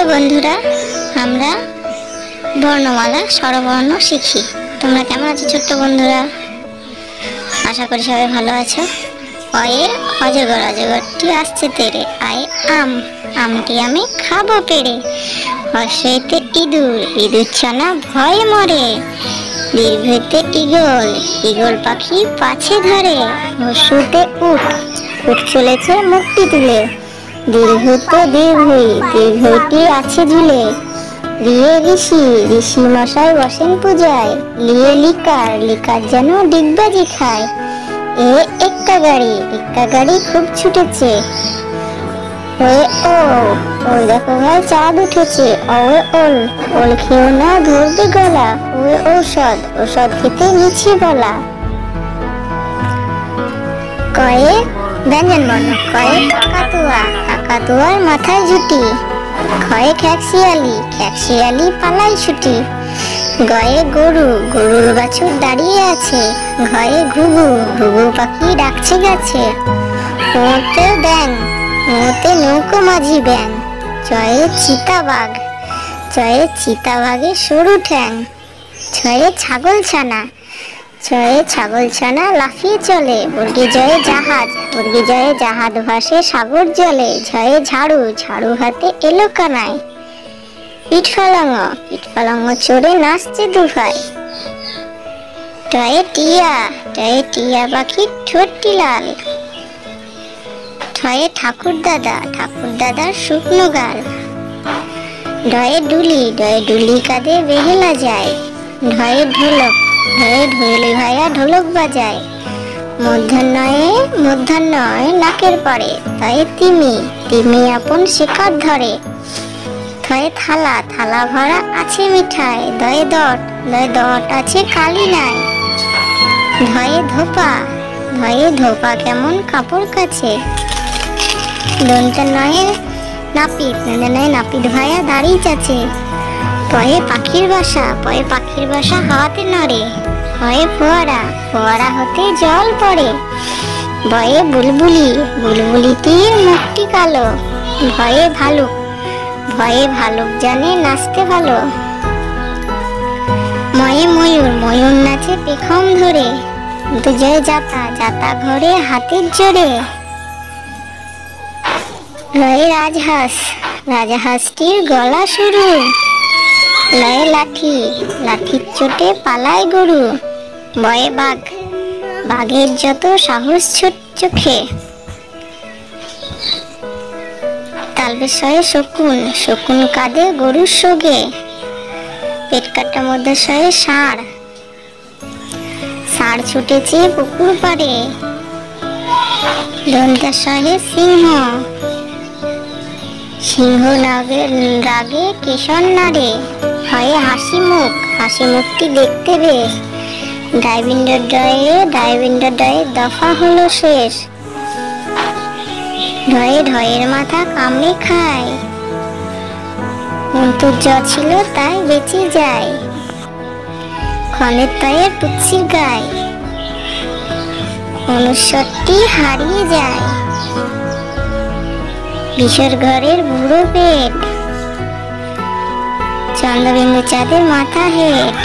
চলো বন্ধুরা, আমরা বর্ণমালা স্বরবর্ণ শিখি। তোমরা কেমন আছো ছোট্ট বন্ধুরা? আশা করি সবাই ভালো আছো। অয়ে অজগর, অজগরটি আসছে তেরে। আয় আম, আমটি আমি খাবো পেড়ে। হর্ষেতে ইঁদুর, ইঁদুর ছানা ভয়ে মরে। দীর্ঘতে ঈগল, ঈগল পাখি পাছে ধরে। হর্ষতে উট, উট চলেছে মুক্তি তুলে। দীর্ঘতে দীর্ঘই, দীর্ঘটি আছে ঝুলে। রিয়ে ঋষি, ঋষি মশাই বসেন পূজায়। লিয়ে লিকার, লিকার যেন ডিগবাজি খায়। এ এক্কা গাড়ি, এক্কা গাড়ি খুব ছুটেছে। ওয়ে ও, ওই দেখো ভাই চাঁদ উঠেছে। ওয়ে ওল, ওল খেও না ধরবে গলা। ওয়ে ঔষধ, ঔষধ খেতে মিছে বলা। কয়ে ব্যঞ্জন বর্ণ, কয়ে কাকাতুয়া, কাকাতুয়ার মাথায় ঝুটি। খয়ে খ্যাকশিয়ালি, খ্যাকশিয়ালি পালাই ছুটি। গয়ে গরু, গরুর বাছুর দাঁড়িয়ে আছে। ঘয়ে ঘুঘু, ঘুঘু পাখি ডাকছে গাছে। ওতে ব্যাং, ওতে নৌকো মাঝি ব্যাং। চয়ে চিতাবাঘ, চয়ে চিতাবাঘের সরু ঠ্যাং। ছয়ে ছাগল ছানা, ছয়ে ছাগল ছানা লাফিয়ে চলে। বর্গি জয়ে জাহাজ, বর্গি জয়ে জাহাজ ভাসে সাগর জলে। ঝয়ে ঝাড়ু, ঝাড়ু হাতে এলো কানায়। পিঠ ফালাঙ্গ, পিঠ ফালাঙ্গ চড়ে নাচছে দুভাই। টয়ে টিয়া, টয়ে টিয়া পাখির ঠোঁটটি লাল। ঠয়ে ঠাকুর দাদা, ঠাকুর দাদার শুকনো গাল। ডয়ে ডুলি, ডয়ে ডুলি কাঁধে বেহেলা যায়। ঢয়ে ঢোলক, ঢয়ে ঢোলি ভাইয়া ঢোলক বাজায়। মধ্যাহ্নয়ে, মধ্যাহ্নয় নাকের পরে। তয়ে তিমি, তিমি আপন শিকার ধরে। থয়ে থালা, থালা ভরা আছে মিঠাই। দয়ে দট, দয়ে দট আছে কালি নাই। ধয়ে ধোপা, ধয়ে ধোপা কেমন কাপড় কাছে। দন্তে নয়ে নাপিত, নয়ে নাপিত ভাইয়া দাঁড়িয়ে আছে। পয়ে পাখির বাসা, পয়ে পাখির বাসা হাওয়াতে নড়ে। হয়ে ফোয়ারা, ফোয়ারা হতে জল পড়ে। বয়ে বুলবুলি, বুলবুলিটির মুখটি কালো। ভয়ে ভালুক, ভয়ে ভালুক জানে নাচতে ভালো। ময়ে ময়ূর, ময়ূর নাচে পেখম ধরে। দুজয়ে যাতা, যাতা ঘরে হাতের জোরে। রয়ে রাজহাঁস, রাজহাঁসটির গলা সরু। লয়ে লাঠি, লাঠির চোটে পালায় গরু। বয়ে বাঘ, বাঘের যত সাহস ছোট চোখে। তালবেশয়ে শকুন, শকুন কাঁধে গরুর সঙ্গে। পেট কাটা মধ্যে শয়ে ষাঁড়, ষাঁড় ছুটেছে পুকুর পাড়ে। দন্তাশয়ে সিংহ, সিংহ রাগে কেশর নাড়ে। হয়ে হাসি মুখ, হাসি মুখটি দেখতে বেশ। ডাইবিন্ডার ডয়ে, ডাইবিন্ডার ডয়ে দফা হলো শেষ। ঢয়ে ঢয়ের মাথা কামড়ে খায়। অন্তুর জ ছিল তাই বেঁচে যায়। ক্ষণের তয়ে টুকসির গায়ে, অনুস্বরটি হারিয়ে যায়। বিষর ঘরের বুড়ো পেট, চন্দ্রবিন্দু চাঁদের মাথা হেট।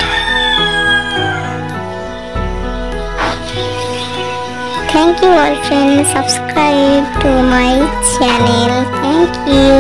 Thank you all friends, subscribe to my channel. Thank you.